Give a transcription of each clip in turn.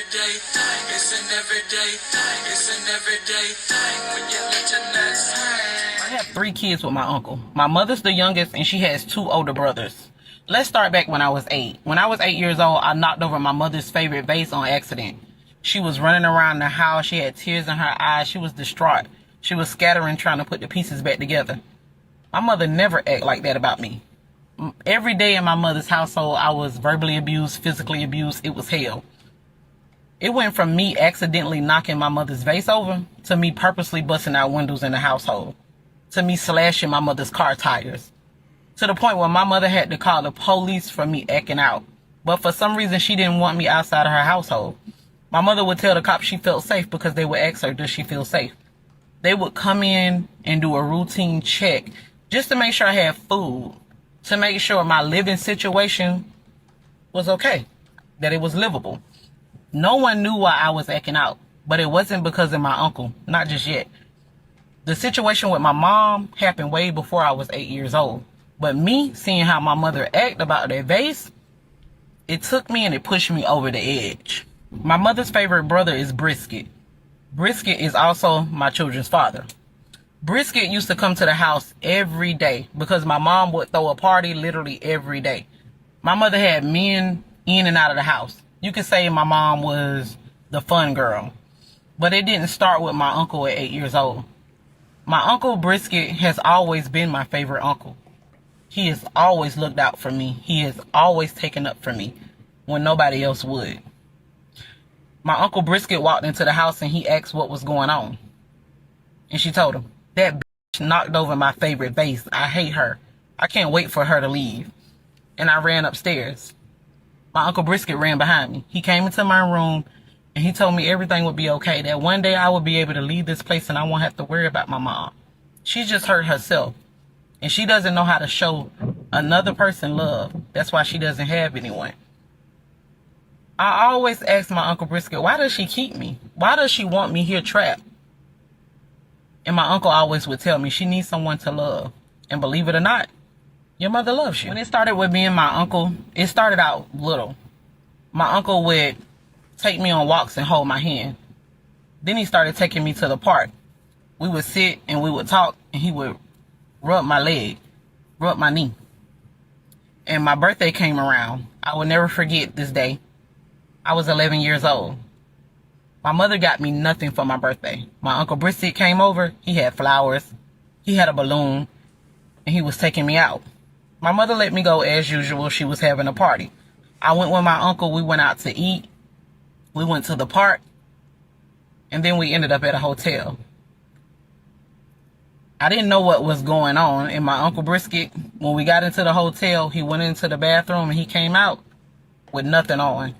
everyday thing. It's an everyday thing. It's an everyday thing when you let your nuts hang. I have 3 kids with my uncle. My mother's the youngest and she has 2 older brothers. Let's start back when I was 8. When I was 8 years old, I knocked over my mother's favorite vase on accident. She was running around the house. She had tears in her eyes. She was distraught. She was scattering, trying to put the pieces back together. My mother never acted like that about me. Every day in my mother's household, I was verbally abused, physically abused. It was hell. It went from me accidentally knocking my mother's vase over to me purposely busting out windows in the household, to me slashing my mother's car tires, to the point where my mother had to call the police for me acting out. But for some reason, she didn't want me outside of her household. My mother would tell the cops she felt safe because they would ask her, does she feel safe? They would come in and do a routine check just to make sure I had food, to make sure my living situation was okay, that it was livable. No one knew why I was acting out, but it wasn't because of my uncle, not just yet. The situation with my mom happened way before I was 8 years old. But me seeing how my mother acted about that vase, it took me and it pushed me over the edge. My mother's favorite brother is Brisket. Brisket is also my children's father. Brisket used to come to the house every day because my mom would throw a party literally every day. My mother had men in and out of the house. You could say my mom was the fun girl. But it didn't start with my uncle at 8 years old. My uncle Brisket has always been my favorite uncle. He has always looked out for me. He has always taken up for me when nobody else would. My uncle Brisket walked into the house and he asked what was going on. And she told him, that bitch knocked over my favorite vase. I hate her. I can't wait for her to leave. And I ran upstairs. My uncle Brisket ran behind me. He came into my room and he told me everything would be okay. That one day I would be able to leave this place and I won't have to worry about my mom. She just hurt herself. And she doesn't know how to show another person love. That's why she doesn't have anyone. I always ask my uncle Brisket, why does she keep me? Why does she want me here trapped? And my uncle always would tell me she needs someone to love. And believe it or not, your mother loves you. When it started with me and my uncle, it started out little. My uncle would take me on walks and hold my hand. Then he started taking me to the park. We would sit and we would talk and he would rub my leg, rub my knee. And my birthday came around. I will never forget this day. I was 11 years old. My mother got me nothing for my birthday. My uncle Brisket came over. He had flowers. He had a balloon. And he was taking me out. My mother let me go as usual. She was having a party. I went with my uncle. We went out to eat. We went to the park. And then we ended up at a hotel. I didn't know what was going on. And my uncle Brisket, when we got into the hotel, he went into the bathroom and he came out with nothing on.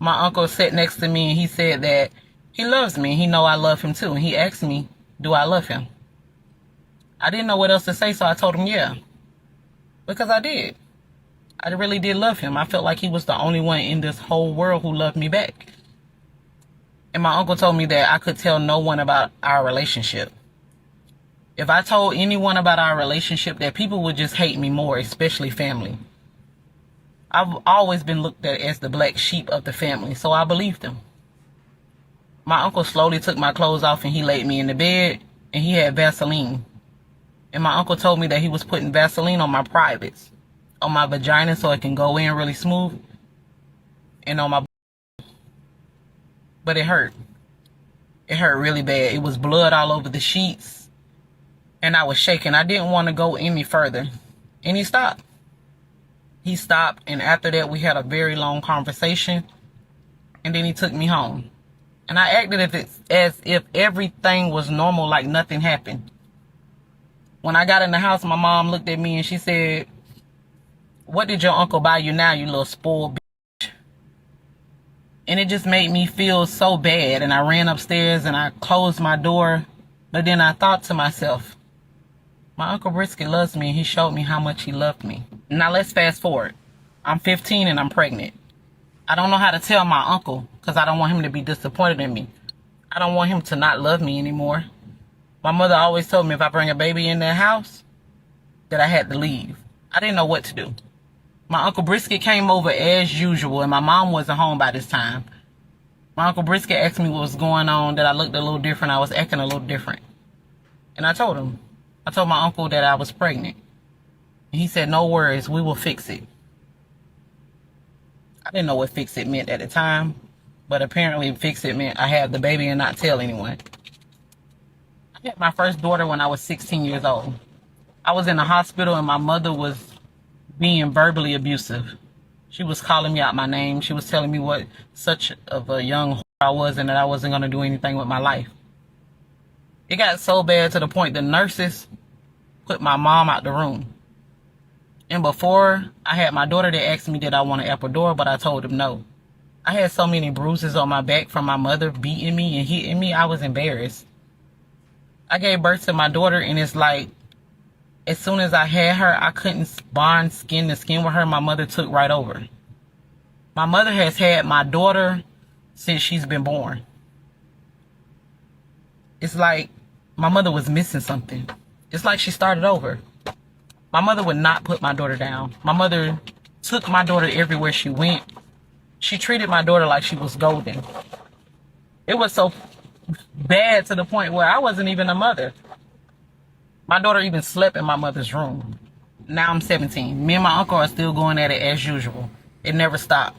My uncle sat next to me and he said that he loves me. He know I love him too. And he asked me, do I love him? I didn't know what else to say, so I told him yeah. Because I did. I really did love him. I felt like he was the only one in this whole world who loved me back. And my uncle told me that I could tell no one about our relationship. If I told anyone about our relationship, that people would just hate me more, especially family. I've always been looked at as the black sheep of the family, so I believed him. My uncle slowly took my clothes off and he laid me in the bed and he had Vaseline. And my uncle told me that he was putting Vaseline on my privates, on my vagina so it can go in really smooth, and on my... But it hurt. It hurt really bad. It was blood all over the sheets and I was shaking. I didn't want to go any further. And he stopped. He stopped, and after that, we had a very long conversation, and then he took me home. And I acted as if everything was normal, like nothing happened. When I got in the house, my mom looked at me, and she said, what did your uncle buy you now, you little spoiled bitch? And it just made me feel so bad, and I ran upstairs, and I closed my door, but then I thought to myself, my Uncle Brisket loves me and he showed me how much he loved me. Now let's fast forward. I'm 15 and I'm pregnant. I don't know how to tell my uncle because I don't want him to be disappointed in me. I don't want him to not love me anymore. My mother always told me if I bring a baby in the house, that I had to leave. I didn't know what to do. My Uncle Brisket came over as usual and my mom wasn't home by this time. My Uncle Brisket asked me what was going on, that I looked a little different. I was acting a little different. And I told him. I told my uncle that I was pregnant. And he said, no worries, we will fix it. I didn't know what fix it meant at the time, but apparently fix it meant I had the baby and not tell anyone. I had my first daughter when I was 16 years old. I was in the hospital and my mother was being verbally abusive. She was calling me out my name. She was telling me what such of a young whore I was and that I wasn't going to do anything with my life. It got so bad to the point the nurses put my mom out the room. And before I had my daughter, they asked me did I want an epidural, but I told them no. I had so many bruises on my back from my mother beating me and hitting me, I was embarrassed. I gave birth to my daughter, and it's like, as soon as I had her, I couldn't bond skin to skin with her. My mother took right over. My mother has had my daughter since she's been born. It's like my mother was missing something. It's like she started over. My mother would not put my daughter down. My mother took my daughter everywhere she went. She treated my daughter like she was golden. It was so bad to the point where I wasn't even a mother. My daughter even slept in my mother's room. Now I'm 17. Me and my uncle are still going at it as usual. It never stopped.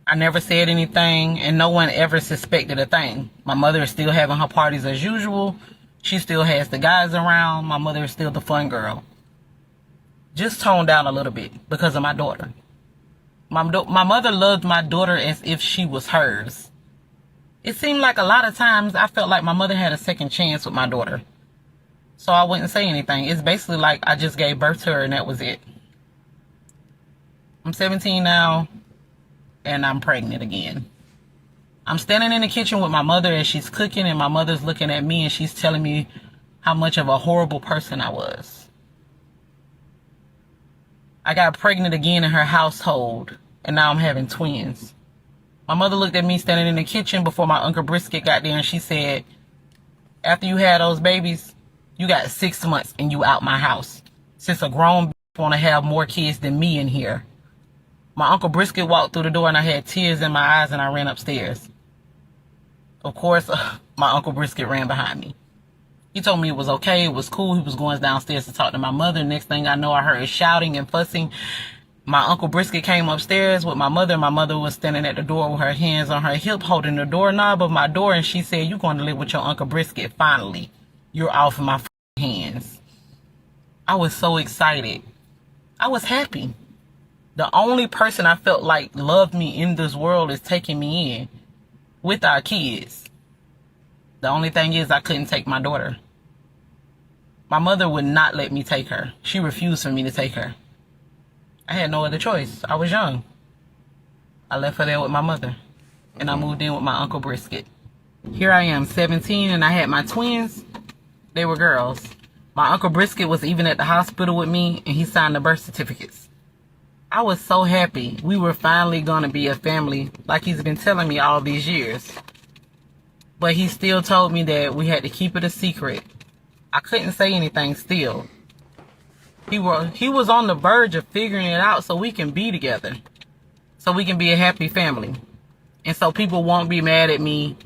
I never said anything, and no one ever suspected a thing. My mother is still having her parties as usual. She still has the guys around. My mother is still the fun girl. Just toned down a little bit because of my daughter. My mother loved my daughter as if she was hers. It seemed like a lot of times I felt like my mother had a second chance with my daughter. So I wouldn't say anything. It's basically like I just gave birth to her and that was it. I'm 17 now and I'm pregnant again. I'm standing in the kitchen with my mother as she's cooking, and my mother's looking at me and she's telling me how much of a horrible person I was. I got pregnant again in her household, and now I'm having twins. My mother looked at me standing in the kitchen before my Uncle Brisket got there, and she said, after you had those babies, you got 6 months and you out my house. Since a grown bitch want to have more kids than me in here. My Uncle Brisket walked through the door and I had tears in my eyes and I ran upstairs. Of course, my Uncle Brisket ran behind me. He told me it was okay, it was cool. He was going downstairs to talk to my mother. Next thing I know, I heard shouting and fussing. My Uncle Brisket came upstairs with my mother. My mother was standing at the door with her hands on her hip, holding the doorknob of my door. And she said, "You're going to live with your Uncle Brisket finally. You're off of my hands." I was so excited. I was happy. The only person I felt like loved me in this world is taking me in with our kids. The only thing is I couldn't take my daughter. My mother would not let me take her. She refused for me to take her. I had no other choice. I was young. I left her there with my mother. And I moved in with my Uncle Brisket. Here I am, 17, and I had my twins. They were girls. My Uncle Brisket was even at the hospital with me, and he signed the birth certificates. I was so happy. We were finally going to be a family, like he's been telling me all these years. But he still told me that we had to keep it a secret. I couldn't say anything still. He was on the verge of figuring it out so we can be together. So we can be a happy family. And so people won't be mad at me.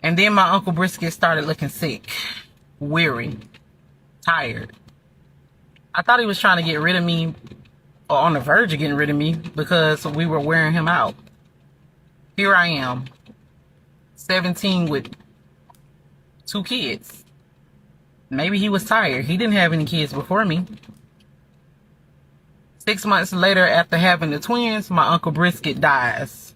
And then my Uncle Brisket started looking sick, weary, tired. I thought he was trying to get rid of me, or on the verge of getting rid of me, because we were wearing him out. Here I am, 17 with 2 kids. Maybe he was tired. He didn't have any kids before me. 6 months later, after having the twins, my Uncle Brisket dies.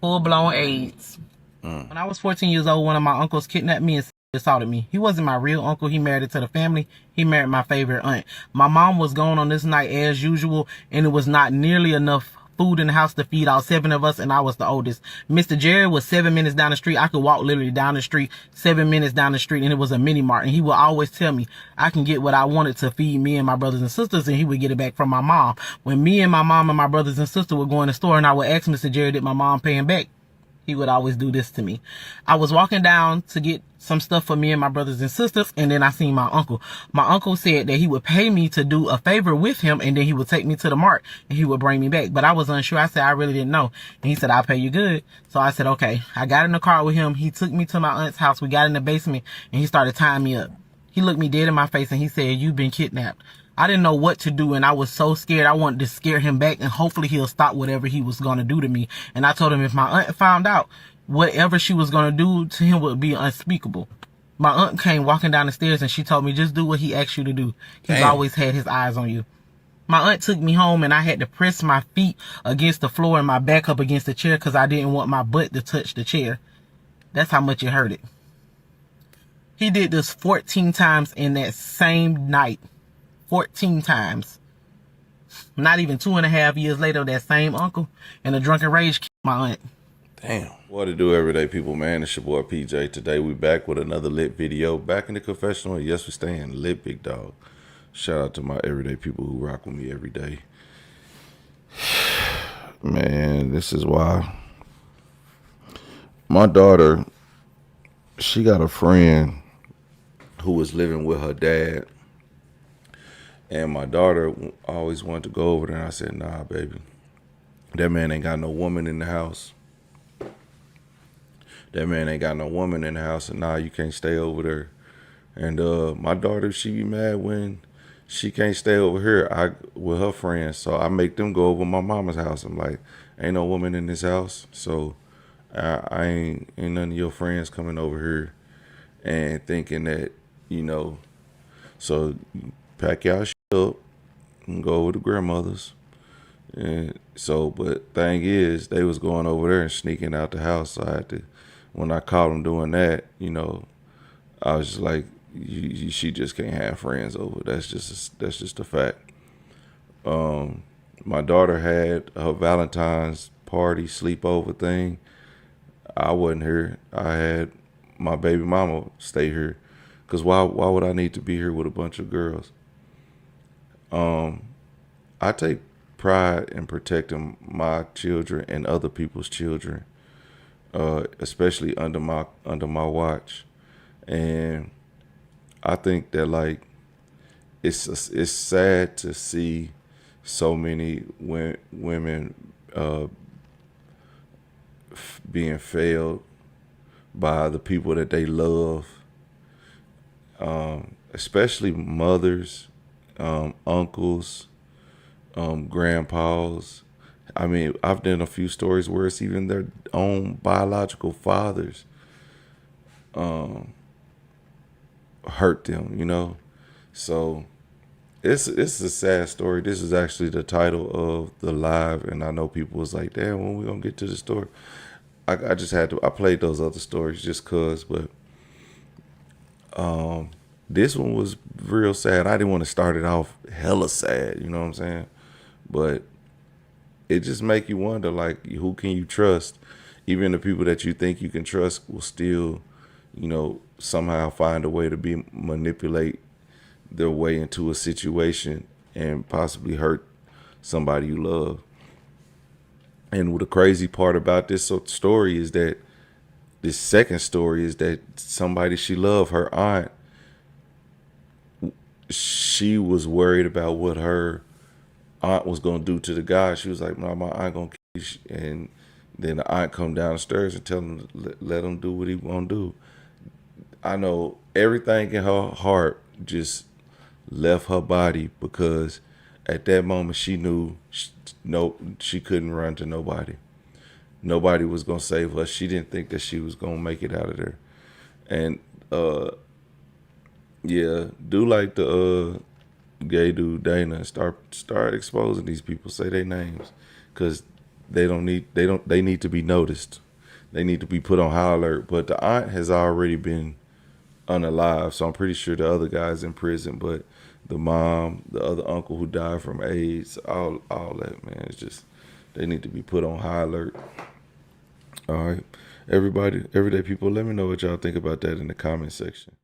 Full-blown AIDS. When I was 14 years old, one of my uncles kidnapped me and assaulted me. He wasn't my real uncle. He married into the family. He married my favorite aunt. My mom was gone on this night as usual, and it was not nearly enough food in the house to feed all 7 of us, and I was the oldest. Mr. Jerry was 7 minutes down the street. I could walk literally down the street, 7 minutes down the street, and it was a mini mart. And he would always tell me I can get what I wanted to feed me and my brothers and sisters, and he would get it back from my mom. When me and my mom and my brothers and sisters would go in the store, and I would ask Mr. Jerry, did my mom pay him back? He would always do this to me. I was walking down to get some stuff for me and my brothers and sisters, and then I seen my uncle. My uncle said that he would pay me to do a favor with him, and then he would take me to the mart, and he would bring me back. But I was unsure. I said, I really didn't know. And he said, I'll pay you good. So I said, okay. I got in the car with him. He took me to my aunt's house. We got in the basement, and he started tying me up. He looked me dead in my face, and he said, you've been kidnapped. I didn't know what to do, and I was so scared. I wanted to scare him back, and hopefully he'll stop whatever he was going to do to me. And I told him if my aunt found out, whatever she was going to do to him would be unspeakable. My aunt came walking down the stairs, and she told me, just do what he asked you to do. He's always had his eyes on you. My aunt took me home, and I had to press my feet against the floor and my back up against the chair because I didn't want my butt to touch the chair. That's how much it hurted. He did this 14 times in that same night. 14 times. Not even 2.5 years later, that same uncle in a drunken rage killed my aunt. Damn. What to do, everyday people, man? It's your boy PJ. Today we back with another lit video. Back in the confessional. Yes, we staying lit, big dog. Shout out to my everyday people who rock with me every day. Man, this is why. My daughter, she got a friend who was living with her dad. And my daughter always wanted to go over there. And I said, nah, baby. That man ain't got no woman in the house. That man ain't got no woman in the house. And nah, you can't stay over there. And my daughter, she be mad when she can't stay over here with her friends. So I make them go over my mama's house. I'm like, ain't no woman in this house. So I ain't none of your friends coming over here and thinking that, so pack y'all shit up and go over to grandmother's. And so, but thing is, they was going over there and sneaking out the house. So I had to, when I caught them doing that, I was just like, she just can't have friends over. That's just a fact. My daughter had her Valentine's party sleepover thing. I wasn't here. I had my baby mama stay here. Cause why would I need to be here with a bunch of girls? I take pride in protecting my children and other people's children, especially under my watch. And I think that it's sad to see so many women being failed by the people that they love, especially mothers, uncles, grandpas. I mean, I've done a few stories where it's even their own biological fathers hurt them, So it's a sad story. This is actually the title of the live, and I know people was like, damn, when we gonna get to the story? I just had to, I played those other stories just cause, but this one was real sad. I didn't want to start it off hella sad, you know what I'm saying? But it just make you wonder, who can you trust? Even the people that you think you can trust will still, somehow find a way to manipulate their way into a situation and possibly hurt somebody you love. And the crazy part about this story is that this second story is that somebody she loved, her aunt, she was worried about what her aunt was going to do to the guy. She was like, no, my aunt going to kill you. And then the aunt come down the stairs and tell him to let him do what he want to do. I know everything in her heart just left her body because at that moment she knew she couldn't run to nobody. Nobody was going to save her. She didn't think that she was going to make it out of there. And yeah, do like the gay dude Dana and start exposing these people. Say their names, because they need to be noticed. They need to be put on high alert. But the aunt has already been unalive, so I'm pretty sure the other guy's in prison. But the mom, the other uncle who died from AIDS, all that, man, it's just, they need to be put on high alert. All right, everybody, everyday people, let me know what y'all think about that in the comment section.